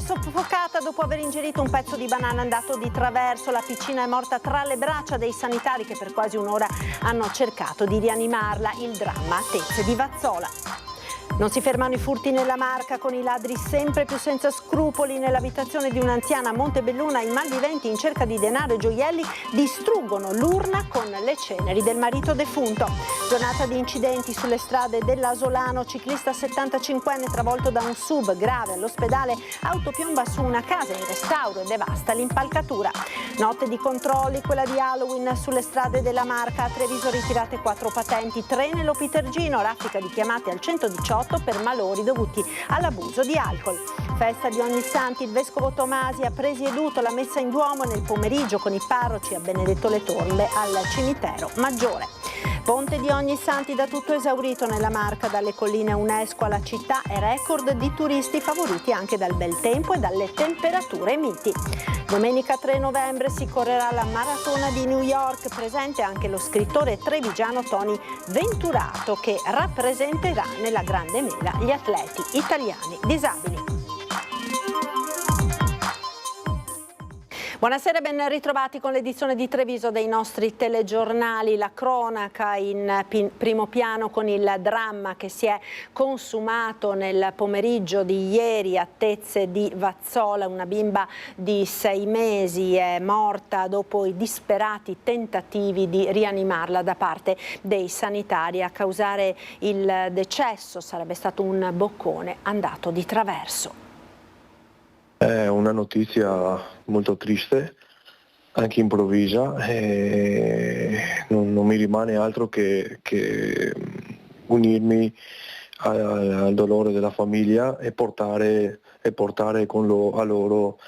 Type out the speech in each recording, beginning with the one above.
soffocata dopo aver ingerito un pezzo di banana andato di traverso. La piccina è morta tra le braccia dei sanitari che per quasi un'ora hanno cercato di rianimarla. Il dramma a Tezze di Vazzola. Non si fermano i furti nella Marca, con i ladri sempre più senza scrupoli. Nell'abitazione di un'anziana a Montebelluna i malviventi in cerca di denaro e gioielli distruggono l'urna con le ceneri del marito defunto. Giornata di incidenti sulle strade dell'Asolano, ciclista 75enne travolto da un SUV, grave all'ospedale, auto piomba su una casa in restauro e devasta l'impalcatura. Notte di controlli, quella di Halloween sulle strade della Marca, a Treviso ritirate 4 patenti, 3 nell'Opitergino, raffica di chiamate al 118 per malori dovuti all'abuso di alcol. Festa di Ognissanti, il vescovo Tomasi ha presieduto la messa in Duomo nel pomeriggio con i parroci a Benedetto le Tombe al cimitero Maggiore. Ponte di Ognissanti da tutto esaurito nella Marca, dalle colline UNESCO alla città e record di turisti favoriti anche dal bel tempo e dalle temperature miti. Domenica 3 novembre si correrà la maratona di New York, presente anche lo scrittore trevigiano Tony Venturato che rappresenterà nella grande mela gli atleti italiani disabili. Buonasera e ben ritrovati con l'edizione di Treviso dei nostri telegiornali. La cronaca in primo piano con il dramma che si è consumato nel pomeriggio di ieri a Tezze di Vazzola. Una bimba di 6 mesi è morta dopo i disperati tentativi di rianimarla da parte dei sanitari. A causare il decesso sarebbe stato un boccone andato di traverso. È una notizia molto triste, anche improvvisa, e non mi rimane altro che unirmi al dolore della famiglia e portare a loro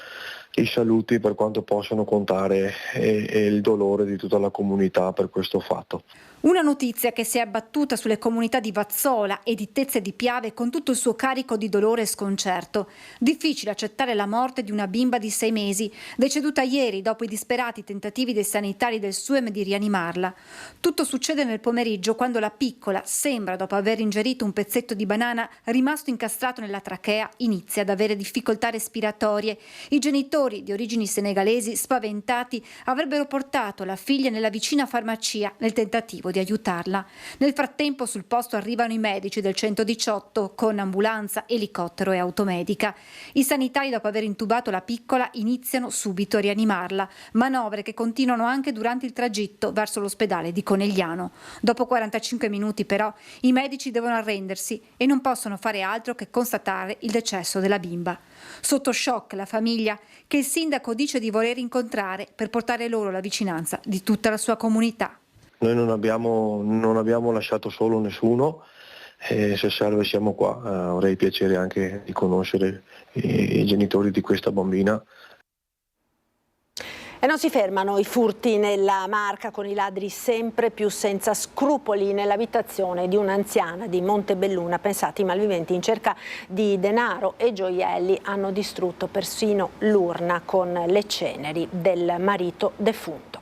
i saluti per quanto possono contare e il dolore di tutta la comunità per questo fatto. Una notizia che si è abbattuta sulle comunità di Vazzola e di Tezze di Piave con tutto il suo carico di dolore e sconcerto. Difficile accettare la morte di una bimba di 6 mesi, deceduta ieri dopo i disperati tentativi dei sanitari del SUEM di rianimarla. Tutto succede nel pomeriggio quando la piccola, sembra dopo aver ingerito un pezzetto di banana rimasto incastrato nella trachea, inizia ad avere difficoltà respiratorie. I genitori, di origini senegalesi, spaventati, avrebbero portato la figlia nella vicina farmacia nel tentativo di aiutarla. Nel frattempo sul posto arrivano i medici del 118 con ambulanza, elicottero e automedica. I sanitari, dopo aver intubato la piccola, iniziano subito a rianimarla, manovre che continuano anche durante il tragitto verso l'ospedale di Conegliano. Dopo 45 minuti però i medici devono arrendersi e non possono fare altro che constatare il decesso della bimba. Sotto shock la famiglia, che il sindaco dice di voler incontrare per portare loro la vicinanza di tutta la sua comunità. Noi non abbiamo lasciato solo nessuno, e se serve siamo qua. Avrei piacere anche di conoscere i genitori di questa bambina. E non si fermano i furti nella Marca, con i ladri sempre più senza scrupoli. Nell'abitazione di un'anziana di Montebelluna, pensate, i malviventi in cerca di denaro e gioielli hanno distrutto persino l'urna con le ceneri del marito defunto.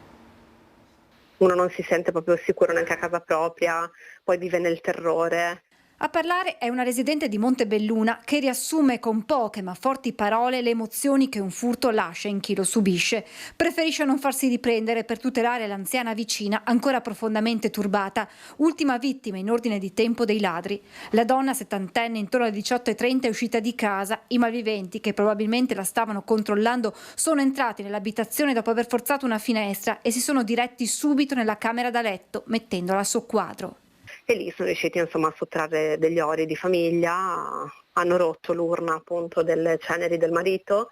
Uno non si sente proprio sicuro neanche a casa propria, poi vive nel terrore. A parlare è una residente di Montebelluna che riassume con poche ma forti parole le emozioni che un furto lascia in chi lo subisce. Preferisce non farsi riprendere per tutelare l'anziana vicina ancora profondamente turbata, ultima vittima in ordine di tempo dei ladri. La donna settantenne intorno alle 18:30 è uscita di casa. I malviventi, che probabilmente la stavano controllando, sono entrati nell'abitazione dopo aver forzato una finestra e si sono diretti subito nella camera da letto, mettendola a soqquadro. E lì sono riusciti insomma a sottrarre degli ori di famiglia, hanno rotto l'urna appunto delle ceneri del marito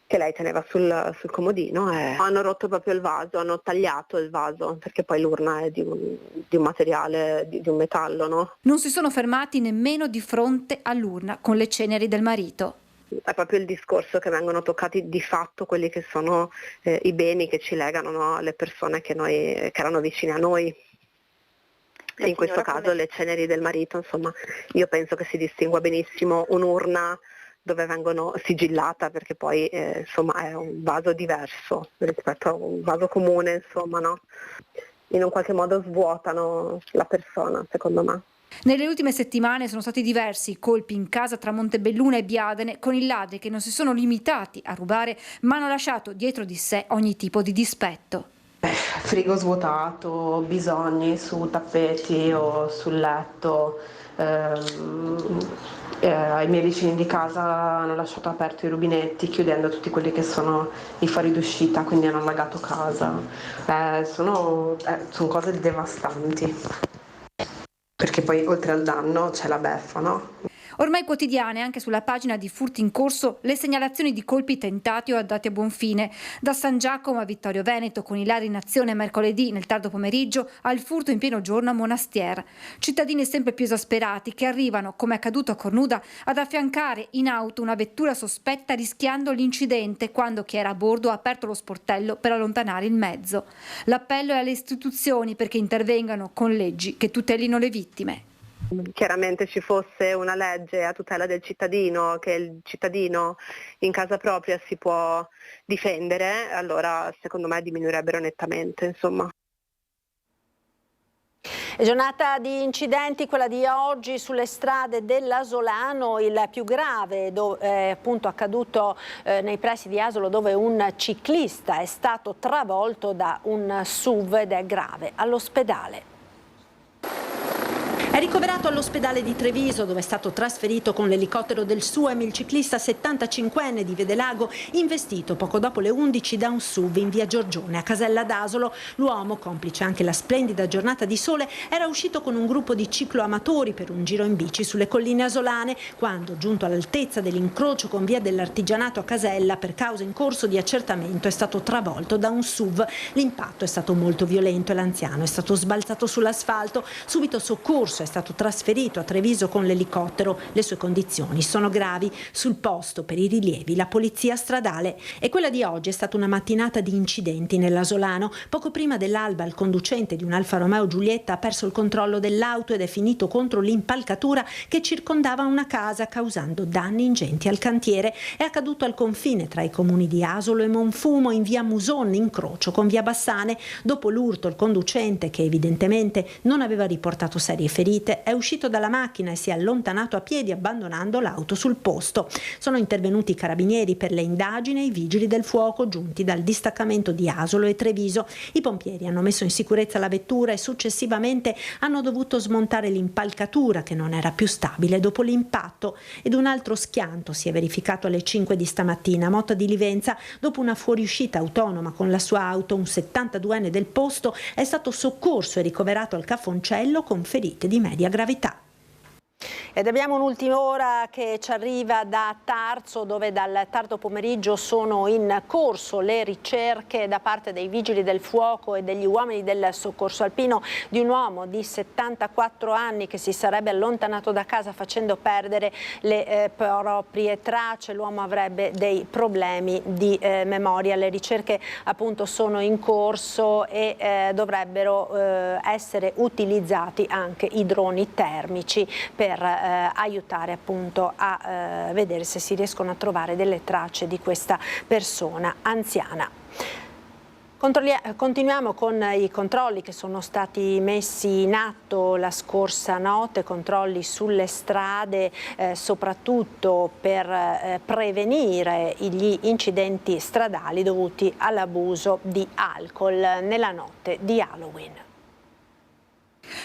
che lei teneva sul comodino e hanno rotto proprio il vaso, hanno tagliato il vaso perché poi l'urna è di un materiale, di un metallo, no? Non si sono fermati nemmeno di fronte all'urna con le ceneri del marito. È proprio il discorso che vengono toccati di fatto quelli che sono i beni che ci legano, no? Alle persone che erano vicine a noi. E in questo caso le ceneri del marito, insomma, io penso che si distingua benissimo un'urna dove vengono sigillata, perché poi insomma è un vaso diverso rispetto a un vaso comune, insomma, no? In un qualche modo svuotano la persona, secondo me. Nelle ultime settimane sono stati diversi i colpi in casa tra Montebelluna e Biadene, con i ladri che non si sono limitati a rubare ma hanno lasciato dietro di sé ogni tipo di dispetto. Frigo svuotato, bisogni su tappeti o sul letto. I miei vicini di casa hanno lasciato aperti i rubinetti chiudendo tutti quelli che sono i fari d'uscita, quindi hanno allagato casa. Sono cose devastanti, perché poi oltre al danno c'è la beffa, no? Ormai quotidiane anche sulla pagina di Furti in corso le segnalazioni di colpi tentati o andati a buon fine, da San Giacomo a Vittorio Veneto con i ladri in azione mercoledì nel tardo pomeriggio al furto in pieno giorno a Monastier. Cittadini sempre più esasperati che arrivano, come accaduto a Cornuda, ad affiancare in auto una vettura sospetta rischiando l'incidente quando chi era a bordo ha aperto lo sportello per allontanare il mezzo. L'appello è alle istituzioni perché intervengano con leggi che tutelino le vittime. Chiaramente ci fosse una legge a tutela del cittadino, che il cittadino in casa propria si può difendere, allora secondo me diminuirebbero nettamente, insomma. Giornata di incidenti, quella di oggi sulle strade dell'Asolano, il più grave appunto accaduto nei pressi di Asolo, dove un ciclista è stato travolto da un SUV ed è grave all'ospedale. È ricoverato all'ospedale di Treviso, dove è stato trasferito con l'elicottero del SUEM il ciclista 75enne di Vedelago, investito poco dopo le 11 da un SUV in via Giorgione a Casella d'Asolo. L'uomo, complice anche la splendida giornata di sole, era uscito con un gruppo di cicloamatori per un giro in bici sulle colline asolane, quando, giunto all'altezza dell'incrocio con via dell'Artigianato a Casella, per causa in corso di accertamento, è stato travolto da un SUV. L'impatto è stato molto violento e l'anziano è stato sbalzato sull'asfalto. Subito soccorso, è stato trasferito a Treviso con l'elicottero. Le sue condizioni sono gravi. Sul posto, per i rilievi, la polizia stradale. E quella di oggi è stata una mattinata di incidenti nell'Asolano. Poco prima dell'alba il conducente di un Alfa Romeo Giulietta ha perso il controllo dell'auto ed è finito contro l'impalcatura che circondava una casa, causando danni ingenti al cantiere. È accaduto al confine tra i comuni di Asolo e Monfumo, in via Muson, incrocio con via Bassane. Dopo l'urto, il conducente, che evidentemente non aveva riportato serie ferite, è uscito dalla macchina e si è allontanato a piedi abbandonando l'auto sul posto. Sono intervenuti i carabinieri per le indagini e i vigili del fuoco giunti dal distaccamento di Asolo e Treviso. I pompieri hanno messo in sicurezza la vettura e successivamente hanno dovuto smontare l'impalcatura, che non era più stabile dopo l'impatto. Ed un altro schianto si è verificato alle 5 di stamattina a Motta di Livenza. Dopo una fuoriuscita autonoma con la sua auto, un 72enne del posto è stato soccorso e ricoverato al Cafoncello con ferite di media gravità. Ed abbiamo un'ultima ora che ci arriva da Tarso, dove dal tardo pomeriggio sono in corso le ricerche da parte dei vigili del fuoco e degli uomini del soccorso alpino di un uomo di 74 anni che si sarebbe allontanato da casa facendo perdere le proprie tracce. L'uomo avrebbe dei problemi di memoria. Le ricerche appunto sono in corso e dovrebbero essere utilizzati anche i droni termici per aiutare appunto a vedere se si riescono a trovare delle tracce di questa persona anziana. Continuiamo con i controlli che sono stati messi in atto la scorsa notte, controlli sulle strade, soprattutto per prevenire gli incidenti stradali dovuti all'abuso di alcol nella notte di Halloween.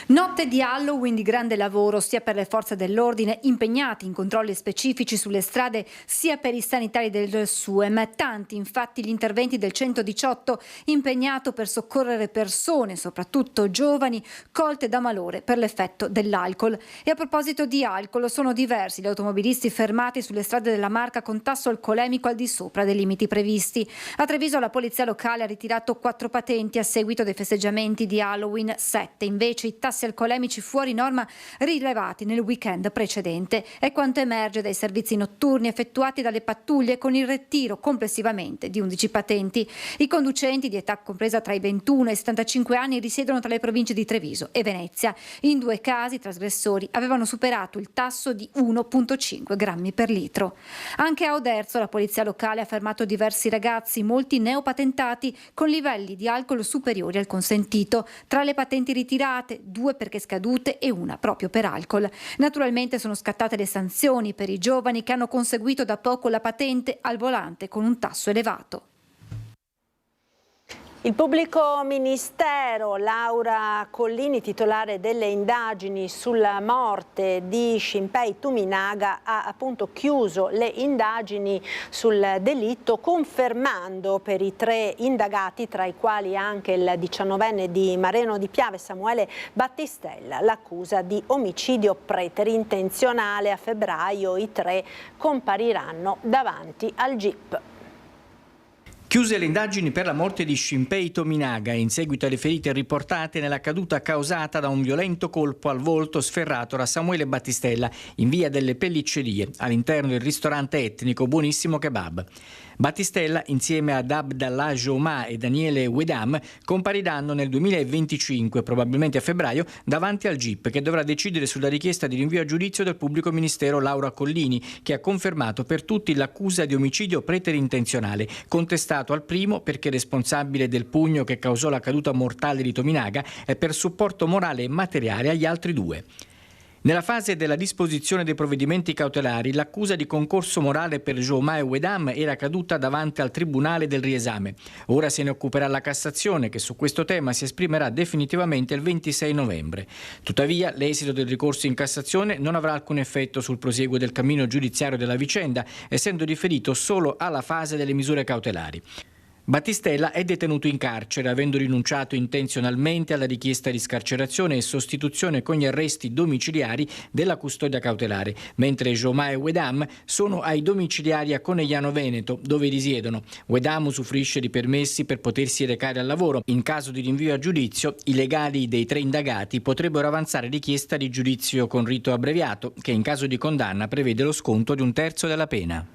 Notte di Halloween di grande lavoro sia per le forze dell'ordine impegnati in controlli specifici sulle strade sia per i sanitari del SUEM. Tanti infatti gli interventi del 118 impegnato per soccorrere persone, soprattutto giovani, colte da malore per l'effetto dell'alcol. E a proposito di alcol, sono diversi gli automobilisti fermati sulle strade della Marca con tasso alcolemico al di sopra dei limiti previsti. A Treviso la polizia locale ha ritirato 4 patenti a seguito dei festeggiamenti di Halloween, 7 invece i tassi alcolemici fuori norma rilevati nel weekend precedente. È quanto emerge dai servizi notturni effettuati dalle pattuglie con il ritiro complessivamente di 11 patenti. I conducenti di età compresa tra i 21 e i 75 anni risiedono tra le province di Treviso e Venezia. In 2 casi i trasgressori avevano superato il tasso di 1,5 grammi per litro. Anche a Oderzo la polizia locale ha fermato diversi ragazzi, molti neopatentati, con livelli di alcol superiori al consentito. Tra le patenti ritirate arrestate, 2 perché scadute e 1 proprio per alcol. Naturalmente sono scattate le sanzioni per i giovani che hanno conseguito da poco la patente al volante con un tasso elevato. Il pubblico ministero Laura Collini, titolare delle indagini sulla morte di Shinpei Tominaga, ha appunto chiuso le indagini sul delitto, confermando per i 3 indagati, tra i quali anche il 19enne di Mareno di Piave Samuele Battistella, l'accusa di omicidio preterintenzionale. A febbraio i 3 compariranno davanti al GIP. Chiuse le indagini per la morte di Shinpei Tominaga in seguito alle ferite riportate nella caduta causata da un violento colpo al volto sferrato da Samuele Battistella in via delle Pelliccerie, all'interno del ristorante etnico Buonissimo Kebab. Battistella, insieme ad Abdallah Jouma e Daniele Wedam, compariranno nel 2025, probabilmente a febbraio, davanti al GIP, che dovrà decidere sulla richiesta di rinvio a giudizio del pubblico ministero Laura Collini, che ha confermato per tutti l'accusa di omicidio preterintenzionale, contestato al primo perché responsabile del pugno che causò la caduta mortale di Tominaga e per supporto morale e materiale agli altri 2. Nella fase della disposizione dei provvedimenti cautelari, l'accusa di concorso morale per Jouma e Wedam era caduta davanti al Tribunale del riesame. Ora se ne occuperà la Cassazione, che su questo tema si esprimerà definitivamente il 26 novembre. Tuttavia, l'esito del ricorso in Cassazione non avrà alcun effetto sul prosieguo del cammino giudiziario della vicenda, essendo riferito solo alla fase delle misure cautelari. Battistella è detenuto in carcere, avendo rinunciato intenzionalmente alla richiesta di scarcerazione e sostituzione con gli arresti domiciliari della custodia cautelare, mentre Jouma e Wedam sono ai domiciliari a Conegliano Veneto, dove risiedono. Wedam usufruisce di permessi per potersi recare al lavoro. In caso di rinvio a giudizio, i legali dei 3 indagati potrebbero avanzare richiesta di giudizio con rito abbreviato, che in caso di condanna prevede lo sconto di 1/3 della pena.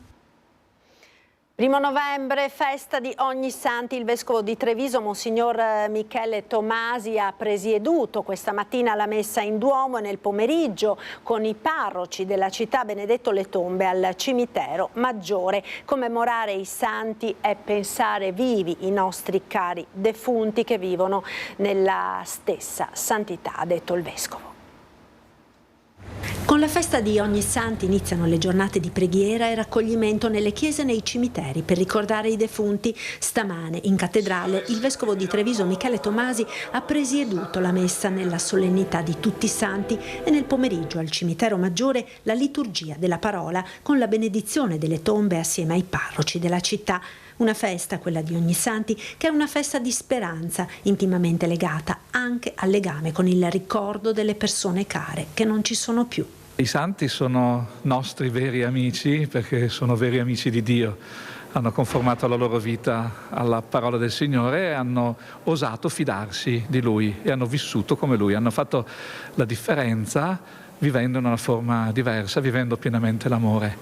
1 novembre, festa di Ognissanti. Il vescovo di Treviso, Monsignor Michele Tomasi, ha presieduto questa mattina la messa in Duomo e nel pomeriggio con i parroci della città benedetto le tombe al cimitero Maggiore. Commemorare i santi è pensare vivi i nostri cari defunti che vivono nella stessa santità, ha detto il vescovo. Con la festa di Ognissanti iniziano le giornate di preghiera e raccoglimento nelle chiese e nei cimiteri per ricordare i defunti. Stamane in cattedrale il vescovo di Treviso Michele Tomasi ha presieduto la messa nella solennità di tutti i santi e nel pomeriggio al cimitero Maggiore la liturgia della parola con la benedizione delle tombe assieme ai parroci della città. Una festa, quella di Ognissanti, che è una festa di speranza, intimamente legata anche al legame con il ricordo delle persone care che non ci sono più. I santi sono nostri veri amici perché sono veri amici di Dio. Hanno conformato la loro vita alla parola del Signore e hanno osato fidarsi di Lui e hanno vissuto come Lui. Hanno fatto la differenza vivendo in una forma diversa, vivendo pienamente l'amore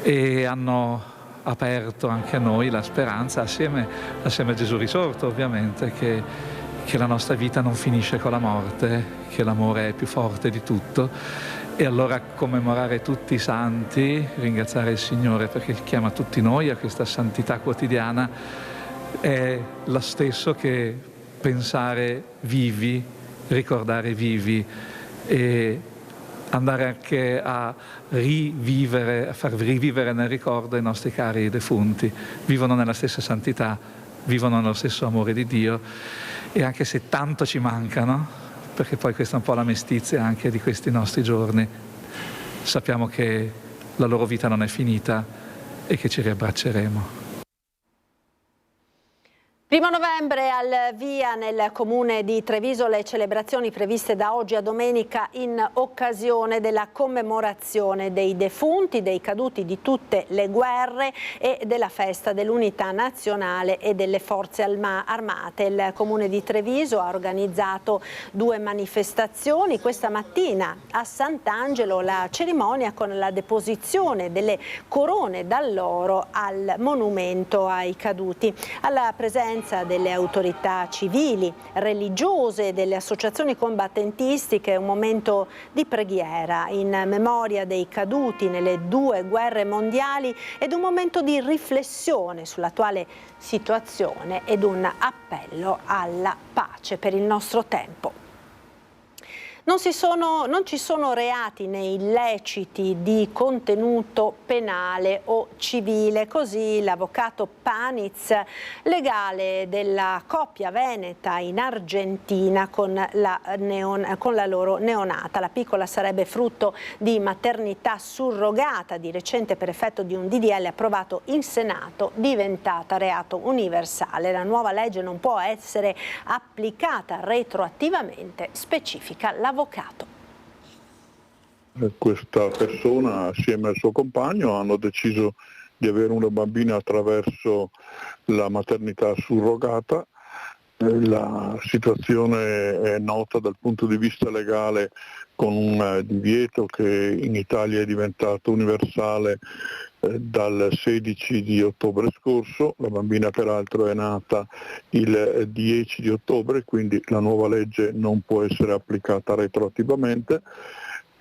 e hanno aperto anche a noi la speranza assieme a Gesù risorto, ovviamente, che la nostra vita non finisce con la morte, che l'amore è più forte di tutto. E allora commemorare tutti i santi, ringraziare il Signore perché chiama tutti noi a questa santità quotidiana, è lo stesso che pensare vivi, ricordare vivi e andare anche a rivivere, a far rivivere nel ricordo i nostri cari defunti. Vivono nella stessa santità, vivono nello stesso amore di Dio e anche se tanto ci mancano, perché poi questa è un po' la mestizia anche di questi nostri giorni, sappiamo che la loro vita non è finita e che ci riabbracceremo. 1 novembre al via nel comune di Treviso le celebrazioni previste da oggi a domenica in occasione della commemorazione dei defunti, dei caduti di tutte le guerre e della festa dell'unità nazionale e delle forze armate. Il comune di Treviso ha organizzato 2 manifestazioni. Questa mattina a Sant'Angelo la cerimonia con la deposizione delle corone d'alloro al monumento ai caduti. Alla presenza delle autorità civili, religiose e delle associazioni combattentistiche, un momento di preghiera in memoria dei caduti nelle 2 guerre mondiali ed un momento di riflessione sull'attuale situazione ed un appello alla pace per il nostro tempo. Non ci sono reati né illeciti di contenuto penale o civile, così l'avvocato Paniz, legale della coppia veneta in Argentina con la loro neonata. La piccola sarebbe frutto di maternità surrogata, di recente per effetto di un DDL approvato in Senato, diventata reato universale. La nuova legge non può essere applicata retroattivamente, specifica l'avvocato. Questa persona assieme al suo compagno hanno deciso di avere una bambina attraverso la maternità surrogata. La situazione è nota dal punto di vista legale, con un divieto che in Italia è diventato universale dal 16 di ottobre scorso. La bambina peraltro è nata il 10 di ottobre, quindi la nuova legge non può essere applicata retroattivamente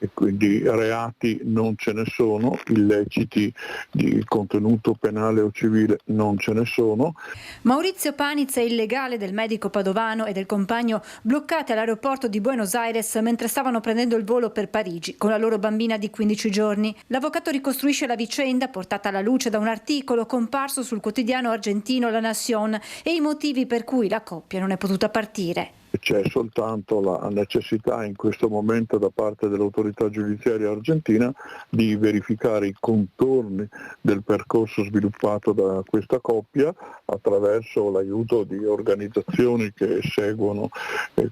e quindi reati non ce ne sono, illeciti di contenuto penale o civile non ce ne sono. Maurizio Paniz è il legale del medico padovano e del compagno bloccati all'aeroporto di Buenos Aires mentre stavano prendendo il volo per Parigi con la loro bambina di 15 giorni. L'avvocato ricostruisce la vicenda portata alla luce da un articolo comparso sul quotidiano argentino La Nación e i motivi per cui la coppia non è potuta partire. C'è soltanto la necessità in questo momento da parte dell'autorità giudiziaria argentina di verificare i contorni del percorso sviluppato da questa coppia attraverso l'aiuto di organizzazioni che seguono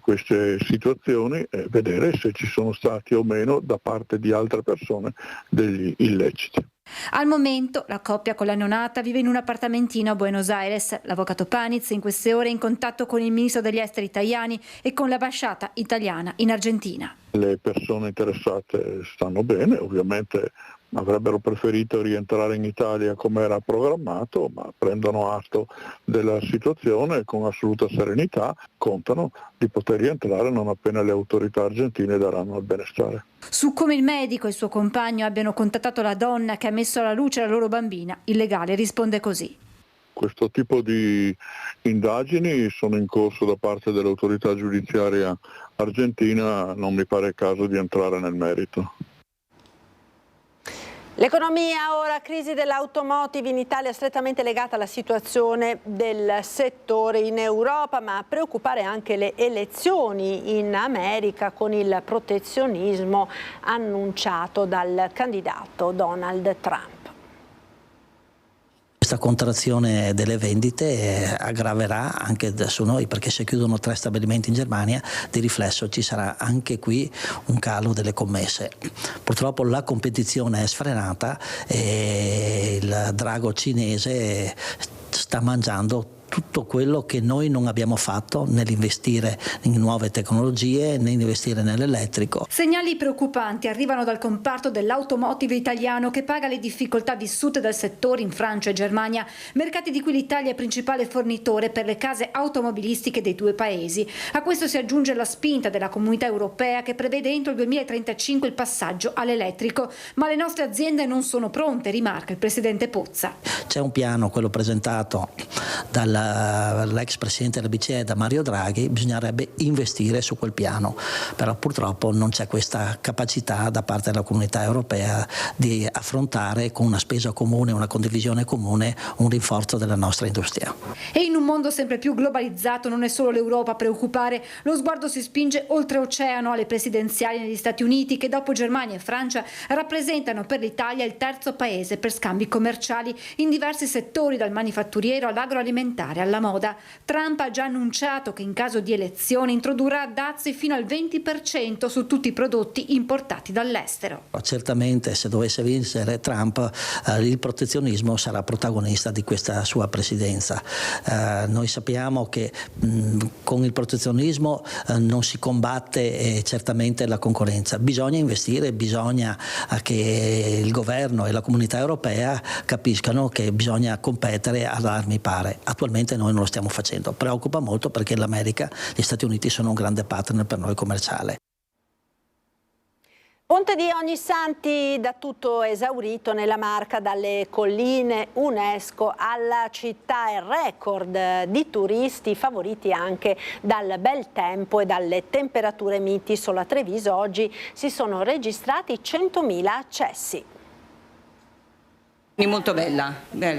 queste situazioni e vedere se ci sono stati o meno da parte di altre persone degli illeciti. Al momento la coppia con la neonata vive in un appartamentino a Buenos Aires. L'avvocato Paniz in queste ore è in contatto con il ministro degli esteri italiani e con l'ambasciata italiana in Argentina. Le persone interessate stanno bene, ovviamente avrebbero preferito rientrare in Italia come era programmato, ma prendono atto della situazione e con assoluta serenità contano di poter rientrare non appena le autorità argentine daranno il benestare. Su come il medico e il suo compagno abbiano contattato la donna che ha messo alla luce la loro bambina, il legale risponde così. Questo tipo di indagini sono in corso da parte dell'autorità giudiziaria argentina, non mi pare il caso di entrare nel merito. L'economia ora, crisi dell'automotive in Italia strettamente legata alla situazione del settore in Europa, ma a preoccupare anche le elezioni in America con il protezionismo annunciato dal candidato Donald Trump. Questa contrazione delle vendite aggraverà anche su noi, perché se chiudono 3 stabilimenti in Germania, di riflesso ci sarà anche qui un calo delle commesse. Purtroppo la competizione è sfrenata e il drago cinese sta mangiando tutto quello che noi non abbiamo fatto nell'investire in nuove tecnologie, nell'investire nell'elettrico. Segnali preoccupanti arrivano dal comparto dell'automotive italiano che paga le difficoltà vissute dal settore in Francia e Germania, mercati di cui l'Italia è principale fornitore per le case automobilistiche dei due paesi. A questo si aggiunge la spinta della Comunità Europea che prevede entro il 2035 il passaggio all'elettrico, ma le nostre aziende non sono pronte, rimarca il presidente Pozza. C'è un piano, quello presentato dall'ex presidente della BCE, da Mario Draghi, bisognerebbe investire su quel piano, però purtroppo non c'è questa capacità da parte della Comunità Europea di affrontare con una spesa comune, una condivisione comune, un rinforzo della nostra industria. E in un mondo sempre più globalizzato non è solo l'Europa a preoccupare, lo sguardo si spinge oltreoceano alle presidenziali negli Stati Uniti che dopo Germania e Francia rappresentano per l'Italia il terzo paese per scambi commerciali in diversi settori, dal manifatturiero all'agroalimentare alla moda. Trump ha già annunciato che in caso di elezione introdurrà dazi fino al 20% su tutti i prodotti importati dall'estero. Certamente se dovesse vincere Trump il protezionismo sarà protagonista di questa sua presidenza. Noi sappiamo che con il protezionismo non si combatte certamente la concorrenza, bisogna investire, bisogna che il governo e la Comunità Europea capiscano che bisogna competere ad armi pari. Attualmente noi non lo stiamo facendo, preoccupa molto perché l'America, gli Stati Uniti sono un grande partner per noi commerciale. Ponte di Ognissanti da tutto esaurito nella Marca, dalle colline UNESCO alla città, e record di turisti favoriti anche dal bel tempo e dalle temperature miti. Solo a Treviso oggi si sono registrati 100.000 accessi. Molto bella,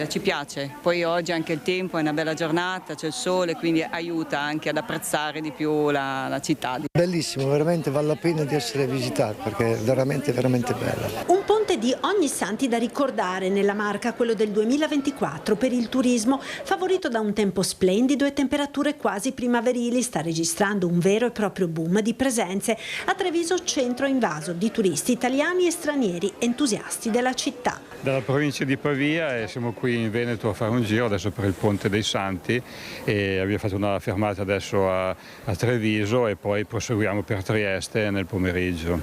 ci piace. Poi oggi anche il tempo è una bella giornata, c'è il sole, quindi aiuta anche ad apprezzare di più la città. Bellissimo, veramente vale la pena di essere visitato perché è veramente bella. Un ponte di Ognissanti da ricordare nella Marca, quello del 2024 per il turismo, favorito da un tempo splendido e temperature quasi primaverili. Sta registrando un vero e proprio boom di presenze. A Treviso centro invaso di turisti italiani e stranieri entusiasti della città. Dalla provincia di Pavia e siamo qui in Veneto a fare un giro adesso per il Ponte dei Santi e abbiamo fatto una fermata adesso a Treviso e poi proseguiamo per Trieste nel pomeriggio.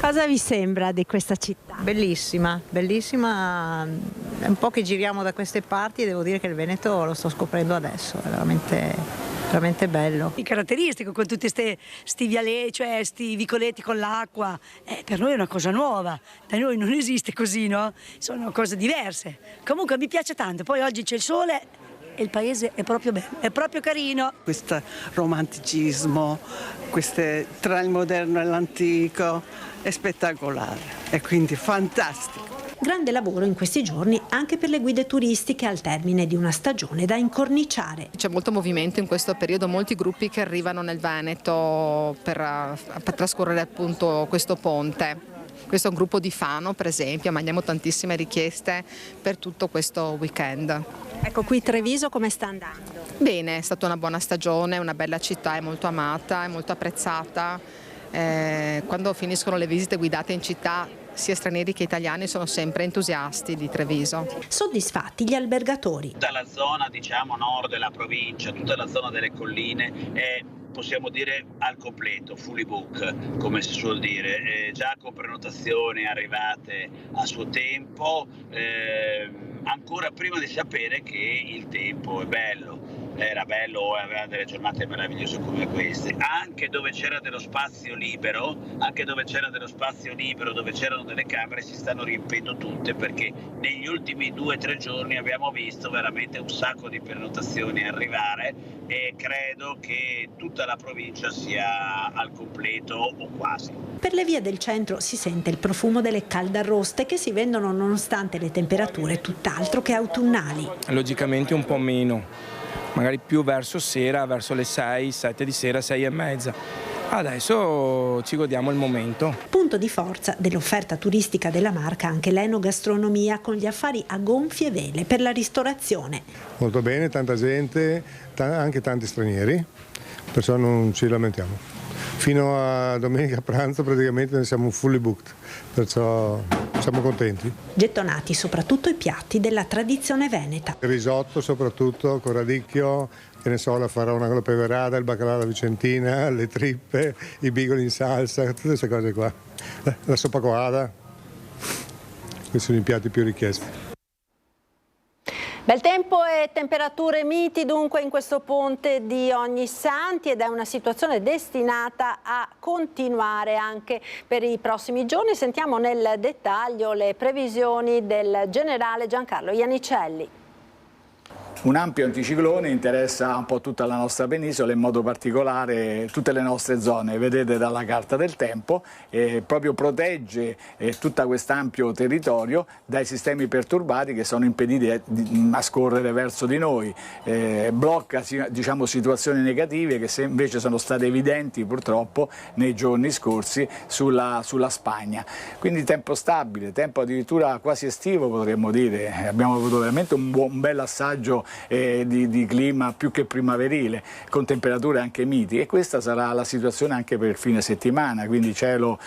Cosa vi sembra di questa città? Bellissima, bellissima, è un po' che giriamo da queste parti e devo dire che il Veneto lo sto scoprendo adesso, è veramente bello. Il caratteristico con tutti sti vialetti, cioè sti vicoletti con l'acqua, per noi è una cosa nuova, da noi non esiste così, no? Sono cose diverse. Comunque mi piace tanto, poi oggi c'è il sole e il paese è proprio bello, è proprio carino. Questo romanticismo, tra il moderno e l'antico, è spettacolare e quindi fantastico. Grande lavoro in questi giorni anche per le guide turistiche al termine di una stagione da incorniciare. C'è molto movimento in questo periodo, molti gruppi che arrivano nel Veneto per trascorrere appunto questo ponte. Questo è un gruppo di Fano, per esempio, ma abbiamo tantissime richieste per tutto questo weekend. Ecco, qui Treviso come sta andando? Bene, è stata una buona stagione, una bella città, è molto amata, è molto apprezzata. Quando finiscono le visite guidate in città, sia stranieri che italiani sono sempre entusiasti di Treviso. Soddisfatti gli albergatori. Tutta la zona, diciamo, nord della provincia, tutta la zona delle colline è, possiamo dire, al completo, fully book, come si suol dire, già con prenotazioni arrivate a suo tempo, ancora prima di sapere che il tempo è bello. Era bello o aveva delle giornate meravigliose come queste, anche dove c'era dello spazio libero, dove c'erano delle camere, si stanno riempendo tutte, perché negli ultimi 2 o 3 giorni abbiamo visto veramente un sacco di prenotazioni arrivare e credo che tutta la provincia sia al completo o quasi. Per le vie del centro si sente il profumo delle caldarroste che si vendono nonostante le temperature tutt'altro che autunnali. Logicamente un po' meno. Magari più verso sera, verso le 6, 7 di sera, 6 e mezza. Adesso ci godiamo il momento. Punto di forza dell'offerta turistica della Marca anche l'enogastronomia, con gli affari a gonfie vele per la ristorazione. Molto bene, tanta gente, anche tanti stranieri, perciò non ci lamentiamo. Fino a domenica pranzo praticamente siamo fully booked, perciò siamo contenti. Gettonati soprattutto i piatti della tradizione veneta. Il risotto soprattutto con radicchio, che ne so, la farona con la peverada, il baccalà alla vicentina, le trippe, i bigoli in salsa, tutte queste cose qua. La soppa coada, questi sono i piatti più richiesti. Bel tempo e temperature miti dunque in questo ponte di Ognissanti, ed è una situazione destinata a continuare anche per i prossimi giorni. Sentiamo nel dettaglio le previsioni del generale Giancarlo Iannicelli. Un ampio anticiclone interessa un po' tutta la nostra penisola, in modo particolare tutte le nostre zone, vedete dalla carta del tempo, proprio protegge tutto quest'ampio territorio dai sistemi perturbati che sono impediti a scorrere verso di noi, blocca, diciamo, situazioni negative che invece sono state evidenti purtroppo nei giorni scorsi sulla Spagna. Quindi tempo stabile, tempo addirittura quasi estivo potremmo dire, abbiamo avuto veramente un bel assaggio di clima più che primaverile, con temperature anche miti, e questa sarà la situazione anche per il fine settimana, quindi cielo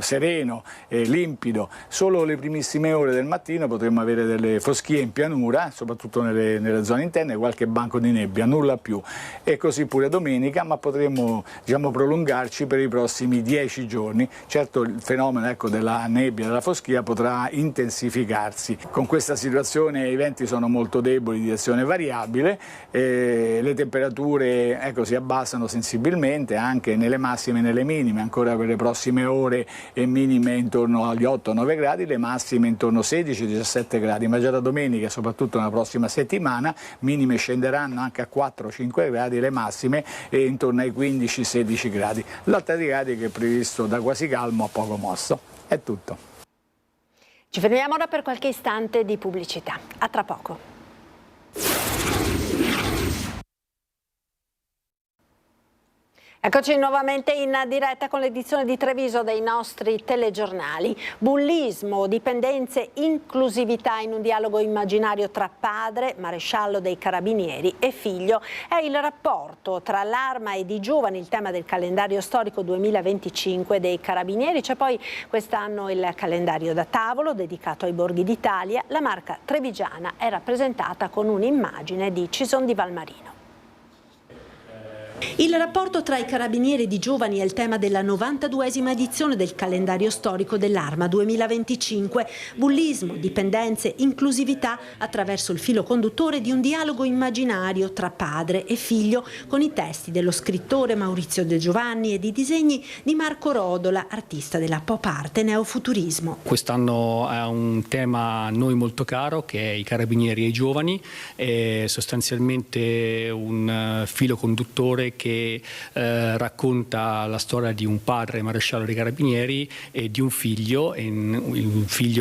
sereno, limpido. Solo le primissime ore del mattino potremo avere delle foschie in pianura, soprattutto nelle zone interne, qualche banco di nebbia, nulla più, e così pure domenica, ma potremo, diciamo, prolungarci per i prossimi 10 giorni. Certo il fenomeno, ecco, della nebbia, della foschia potrà intensificarsi. Con questa situazione i venti sono molto deboli, precipitazione variabile, le temperature si abbassano sensibilmente anche nelle massime e nelle minime, ancora per le prossime ore minime intorno agli 8-9 gradi, le massime intorno a 16-17 gradi, ma già da domenica e soprattutto nella prossima settimana minime scenderanno anche a 4-5 gradi, le massime intorno ai 15-16 gradi. L'alta di gradi che è previsto da quasi calmo a poco mosso. È tutto. Ci fermiamo ora per qualche istante di pubblicità. A tra poco. Eccoci nuovamente in diretta con l'edizione di Treviso dei nostri telegiornali. Bullismo, dipendenze, inclusività in un dialogo immaginario tra padre, maresciallo dei carabinieri e figlio. È il rapporto tra l'Arma ed i giovani, il tema del calendario storico 2025 dei carabinieri. C'è poi quest'anno il calendario da tavolo dedicato ai borghi d'Italia. La marca trevigiana è rappresentata con un'immagine di Cison di Valmarino. Il rapporto tra i carabinieri di giovani è il tema della 92esima edizione del calendario storico dell'Arma 2025. Bullismo, dipendenze, inclusività attraverso il filo conduttore di un dialogo immaginario tra padre e figlio, con i testi dello scrittore Maurizio De Giovanni ed i disegni di Marco Rodola, artista della pop art e neofuturismo. Quest'anno è un tema a noi molto caro, che è i carabinieri e i giovani, è sostanzialmente un filo conduttore che racconta la storia di un padre maresciallo dei carabinieri e di un figlio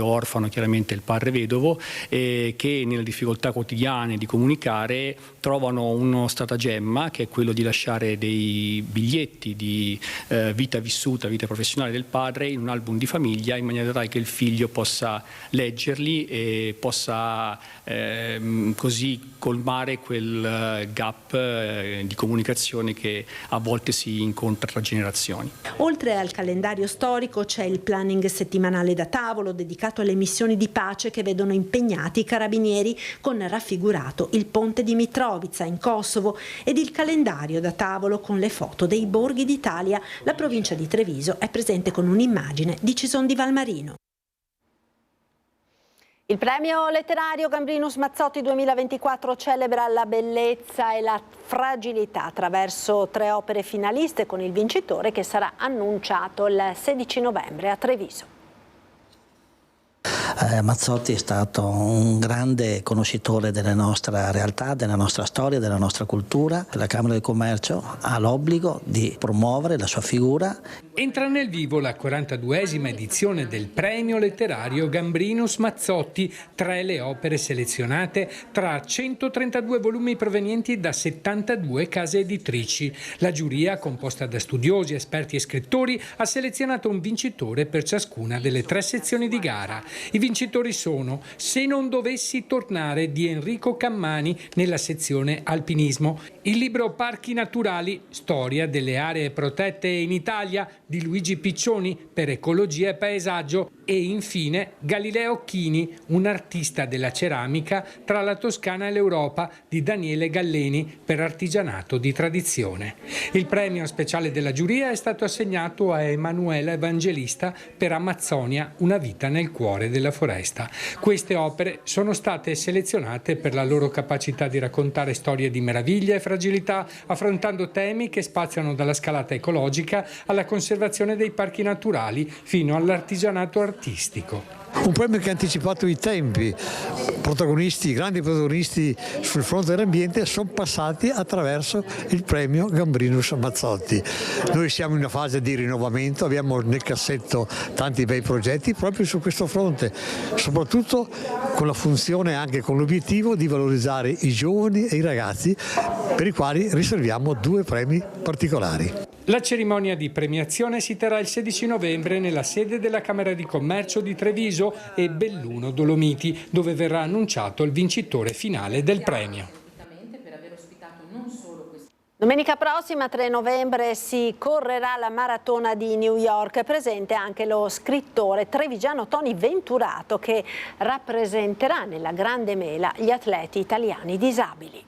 orfano, chiaramente il padre vedovo, che nelle difficoltà quotidiane di comunicare trovano uno stratagemma, che è quello di lasciare dei biglietti di vita vissuta, vita professionale del padre in un album di famiglia, in maniera tale che il figlio possa leggerli e possa così colmare quel gap di comunicazione che a volte si incontra tra generazioni. Oltre al calendario storico c'è il planning settimanale da tavolo dedicato alle missioni di pace che vedono impegnati i carabinieri, con raffigurato il ponte di Mitrovica in Kosovo, ed il calendario da tavolo con le foto dei borghi d'Italia. La provincia di Treviso è presente con un'immagine di Cison di Valmarino. Il premio letterario Gambrinus Mazzotti 2024 celebra la bellezza e la fragilità attraverso 3 opere finaliste, con il vincitore che sarà annunciato il 16 novembre a Treviso. Mazzotti è stato un grande conoscitore della nostra realtà, della nostra storia, della nostra cultura. La Camera di Commercio ha l'obbligo di promuovere la sua figura. Entra nel vivo la 42esima edizione del premio letterario Gambrinus Mazzotti, 3 le opere selezionate tra 132 volumi provenienti da 72 case editrici. La giuria, composta da studiosi, esperti e scrittori, ha selezionato un vincitore per ciascuna delle 3 sezioni di gara. I vincitori sono Se non dovessi tornare di Enrico Cammani nella sezione alpinismo, il libro Parchi naturali, storia delle aree protette in Italia di Luigi Piccioni per ecologia e paesaggio, e infine Galileo Chini, un artista della ceramica tra la Toscana e l'Europa, di Daniele Galleni per artigianato di tradizione. Il premio speciale della giuria è stato assegnato a Emanuela Evangelista per Amazzonia, una vita nel cuore della foresta. Queste opere sono state selezionate per la loro capacità di raccontare storie di meraviglia e fragilità, affrontando temi che spaziano dalla scalata ecologica alla conservazione dei parchi naturali fino all'artigianato artistico. Un premio che ha anticipato i tempi. Grandi protagonisti sul fronte dell'ambiente sono passati attraverso il premio Gambrinus Mazzotti. Noi siamo in una fase di rinnovamento, abbiamo nel cassetto tanti bei progetti proprio su questo fronte, soprattutto con la funzione, anche con l'obiettivo di valorizzare i giovani e i ragazzi, per i quali riserviamo 2 premi particolari. La cerimonia di premiazione si terrà il 16 novembre nella sede della Camera di Commercio di Treviso e Belluno Dolomiti, dove verrà annunciato il vincitore finale del premio. Domenica prossima, 3 novembre, si correrà la maratona di New York. È presente anche lo scrittore trevigiano Tony Venturato, che rappresenterà nella Grande Mela gli atleti italiani disabili.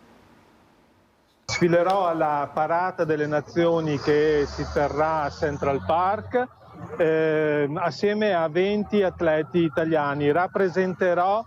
Sfilerò alla Parata delle Nazioni che si terrà a Central Park assieme a 20 atleti italiani. Rappresenterò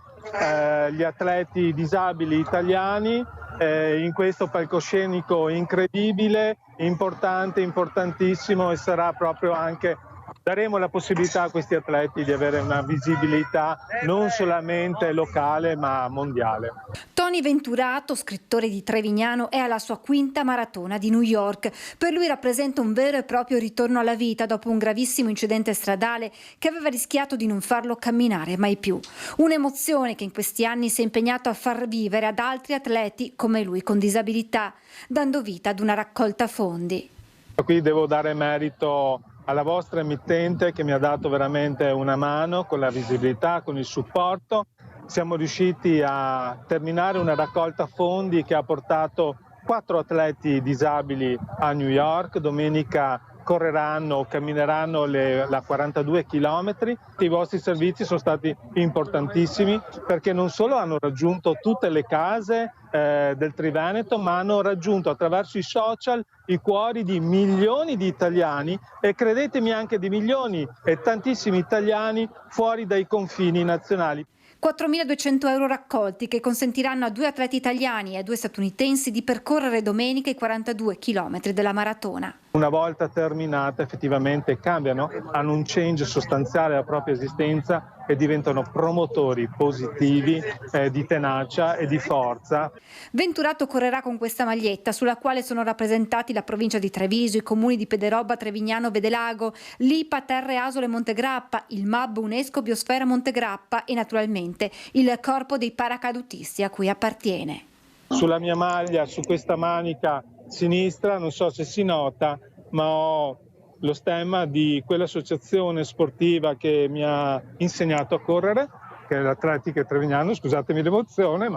gli atleti disabili italiani in questo palcoscenico incredibile, importante, importantissimo, e sarà proprio anche, daremo la possibilità a questi atleti di avere una visibilità non solamente locale ma mondiale. Tony Venturato, scrittore di Trevignano, è alla sua quinta maratona di New York. Per lui rappresenta un vero e proprio ritorno alla vita dopo un gravissimo incidente stradale che aveva rischiato di non farlo camminare mai più. Un'emozione che in questi anni si è impegnato a far vivere ad altri atleti come lui con disabilità, dando vita ad una raccolta fondi. Qui devo dare merito alla vostra emittente che mi ha dato veramente una mano con la visibilità, con il supporto. Siamo riusciti a terminare una raccolta fondi che ha portato 4 atleti disabili a New York. Domenica correranno o cammineranno la 42 chilometri. I vostri servizi sono stati importantissimi perché non solo hanno raggiunto tutte le case del Triveneto, ma hanno raggiunto attraverso i social i cuori di milioni di italiani e credetemi anche di milioni e tantissimi italiani fuori dai confini nazionali. 4.200 euro raccolti che consentiranno a 2 atleti italiani e a 2 statunitensi di percorrere domenica i 42 chilometri della maratona. Una volta terminata effettivamente cambiano, hanno un change sostanziale alla propria esistenza e diventano promotori positivi di tenacia e di forza. Venturato correrà con questa maglietta sulla quale sono rappresentati la provincia di Treviso, i comuni di Pederobba, Trevignano, Vedelago, Lipa, Terre Asole, Montegrappa, il MAB UNESCO Biosfera Montegrappa e naturalmente il corpo dei paracadutisti a cui appartiene. Sulla mia maglia, su questa manica sinistra, non so se si nota, ma ho lo stemma di quell'associazione sportiva che mi ha insegnato a correre, che è l'Atletica Trevignano, scusatemi l'emozione,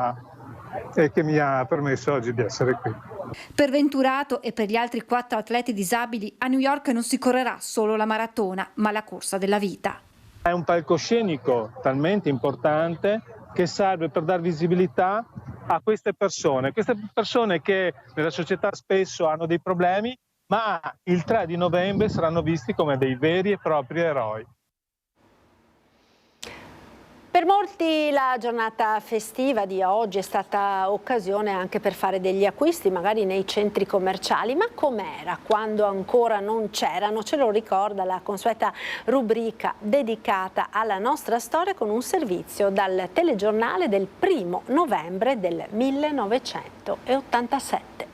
e che mi ha permesso oggi di essere qui. Per Venturato e per gli altri 4 atleti disabili a New York non si correrà solo la maratona, ma la corsa della vita. È un palcoscenico talmente importante che serve per dar visibilità a queste persone che nella società spesso hanno dei problemi, ma il 3 di novembre saranno visti come dei veri e propri eroi. Per molti la giornata festiva di oggi è stata occasione anche per fare degli acquisti, magari nei centri commerciali, ma com'era quando ancora non c'erano? Ce lo ricorda la consueta rubrica dedicata alla nostra storia con un servizio dal telegiornale del 1° novembre del 1987.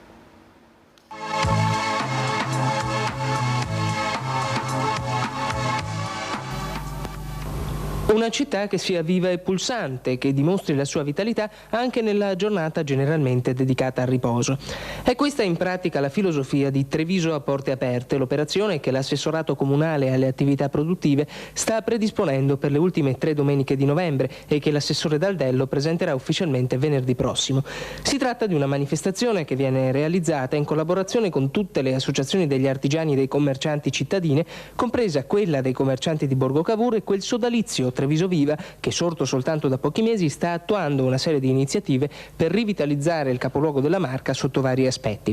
Una città che sia viva e pulsante, che dimostri la sua vitalità anche nella giornata generalmente dedicata al riposo. È questa in pratica la filosofia di Treviso a porte aperte, l'operazione che l'assessorato comunale alle attività produttive sta predisponendo per le ultime 3 domeniche di novembre e che l'assessore Daldello presenterà ufficialmente venerdì prossimo. Si tratta di una manifestazione che viene realizzata in collaborazione con tutte le associazioni degli artigiani e dei commercianti cittadine, compresa quella dei commercianti di Borgo Cavour e quel sodalizio Treviso Viva, che sorto soltanto da pochi mesi sta attuando una serie di iniziative per rivitalizzare il capoluogo della Marca sotto vari aspetti.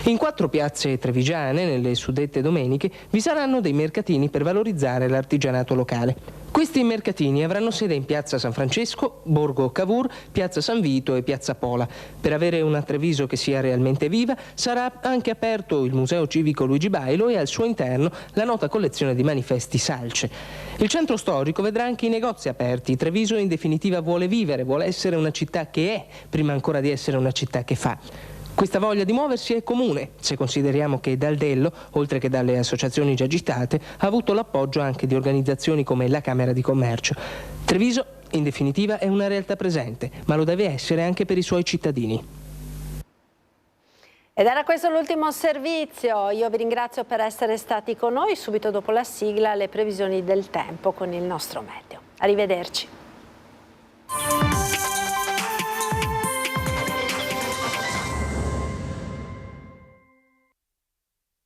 In 4 piazze trevigiane, nelle suddette domeniche, vi saranno dei mercatini per valorizzare l'artigianato locale. Questi mercatini avranno sede in piazza San Francesco, Borgo Cavour, piazza San Vito e piazza Pola. Per avere una Treviso che sia realmente viva sarà anche aperto il Museo Civico Luigi Bailo e al suo interno la nota collezione di manifesti Salce. Il centro storico vedrà anche i negozi aperti. Treviso in definitiva vuole vivere, vuole essere una città che è, prima ancora di essere una città che fa. Questa voglia di muoversi è comune, se consideriamo che Daldello, oltre che dalle associazioni già citate, ha avuto l'appoggio anche di organizzazioni come la Camera di Commercio. Treviso, in definitiva, è una realtà presente, ma lo deve essere anche per i suoi cittadini. Ed era questo l'ultimo servizio. Io vi ringrazio per essere stati con noi. Subito dopo la sigla le previsioni del tempo con il nostro meteo. Arrivederci.